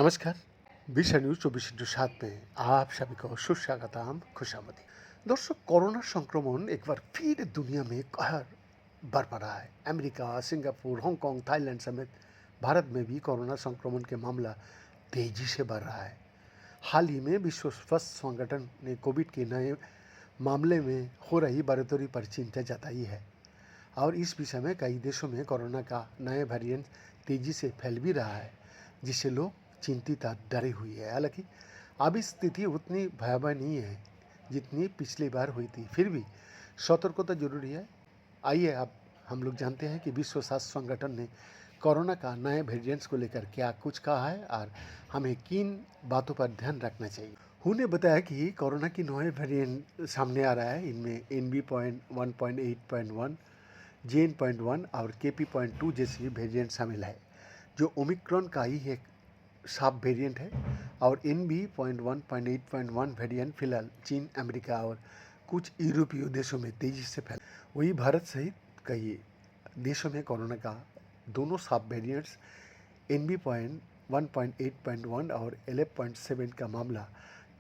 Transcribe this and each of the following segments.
नमस्कार। विषा न्यूज़ 24/7 में आप सभी को सुस्वागतम, खुशामदी। दोस्तों, कोरोना संक्रमण एक बार फिर दुनिया में कहर बरपा रहा है। अमेरिका, सिंगापुर, हांगकांग, थाईलैंड समेत भारत में भी कोरोना संक्रमण के मामला तेजी से बढ़ रहा है। हाल ही में विश्व स्वास्थ्य संगठन ने कोविड के नए मामले में हो रही बढ़ोतरी पर चिंता जताई है और इस विषय में कई देशों में कोरोना का नए वेरिएंट तेजी से फैल भी रहा है, जिससे लोग चिंतित और डरे हुए हैं। हालांकि अब स्थिति उतनी भयावह नहीं है जितनी पिछली बार हुई थी, फिर भी सतर्कता जरूरी है। आइए अब हम लोग जानते हैं कि विश्व स्वास्थ्य संगठन ने कोरोना का नए वेरिएंट्स को लेकर क्या कुछ कहा है और हमें किन बातों पर ध्यान रखना चाहिए। उन्होंने बताया कि कोरोना की नए वेरिएंट सामने आ रहा है। इनमें NB.1.8.1, JN.1 और KP.2 जैसी वेरिएंट शामिल है, जो ओमिक्रॉन का ही एक सब वेरिएंट है। और NB.1.8.1 वेरिएंट फिलहाल चीन, अमेरिका और कुछ यूरोपीय देशों में तेजी से फैल। वही भारत सहित कई देशों में कोरोना का दोनों सब वेरिएंट्स NB.1.8.1 और 11.7 का मामला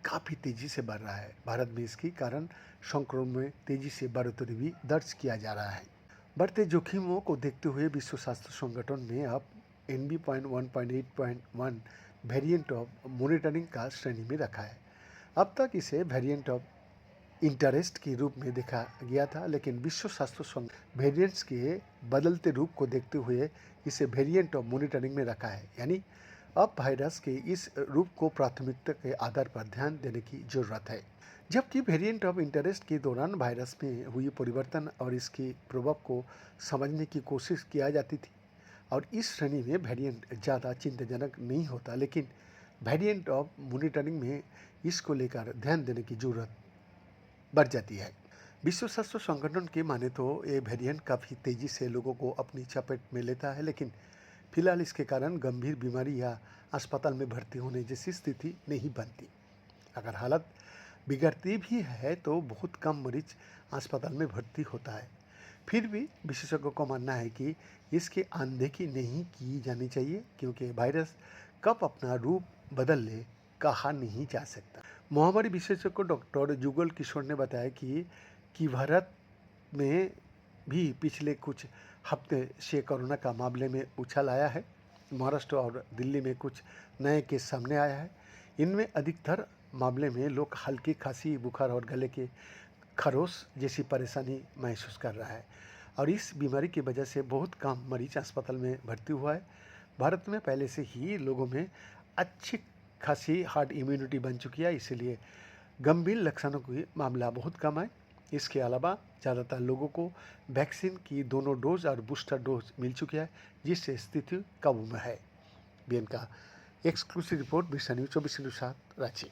काफ़ी तेजी से बढ़ रहा है। भारत में इसके कारण संक्रमण में तेजी से बढ़ोतरी भी दर्ज किया जा रहा है। बढ़ते जोखिमों को देखते हुए विश्व स्वास्थ्य संगठन ने अब NB.1.8.1 वेरिएंट ऑफ मॉनिटरिंग का श्रेणी में रखा है। अब तक इसे वेरिएंट ऑफ इंटरेस्ट के रूप में देखा गया था, लेकिन विश्व स्वास्थ्य संगठन वेरिएंट्स के बदलते रूप को देखते हुए इसे वेरिएंट ऑफ मॉनिटरिंग में रखा है। यानी अब वायरस के इस रूप को प्राथमिकता के आधार पर ध्यान देने की जरूरत है। जबकि वेरिएंट ऑफ इंटरेस्ट के दौरान वायरस में हुई परिवर्तन और इसके प्रभाव को समझने की कोशिश किया जाती थी, और इस श्रेणी में वेरिएंट ज़्यादा चिंताजनक नहीं होता, लेकिन वेरिएंट ऑफ मॉनिटरिंग में इसको लेकर ध्यान देने की जरूरत बढ़ जाती है। विश्व स्वास्थ्य संगठन के माने तो ये वेरिएंट काफ़ी तेज़ी से लोगों को अपनी चपेट में लेता है, लेकिन फिलहाल इसके कारण गंभीर बीमारी या अस्पताल में भर्ती होने जैसी स्थिति नहीं बनती। अगर हालत बिगड़ती भी है तो बहुत कम मरीज अस्पताल में भर्ती होता है। फिर भी विशेषज्ञों का मानना है कि इसकी अनदेखी नहीं की जानी चाहिए, क्योंकि वायरस कब अपना रूप बदल ले कहा नहीं जा सकता। महामारी विशेषज्ञ डॉक्टर जुगल किशोर ने बताया कि भारत में भी पिछले कुछ हफ्ते से कोरोना का मामले में उछाल आया है। महाराष्ट्र और दिल्ली में कुछ नए केस सामने आया है। इनमें अधिकतर मामले में लोग हल्की खांसी, बुखार और गले के खरोश जैसी परेशानी महसूस कर रहा है, और इस बीमारी की वजह से बहुत कम मरीज अस्पताल में भर्ती हुआ है। भारत में पहले से ही लोगों में अच्छी खासी हार्ड इम्यूनिटी बन चुकी है, इसलिए गंभीर लक्षणों की मामला बहुत कम है। इसके अलावा ज़्यादातर लोगों को वैक्सीन की दोनों डोज और बूस्टर डोज मिल चुकी है, जिससे स्थिति काबू में है। बीएन का एक्सक्लूसिव रिपोर्ट, विषा न्यूज़ 24/7 रांची।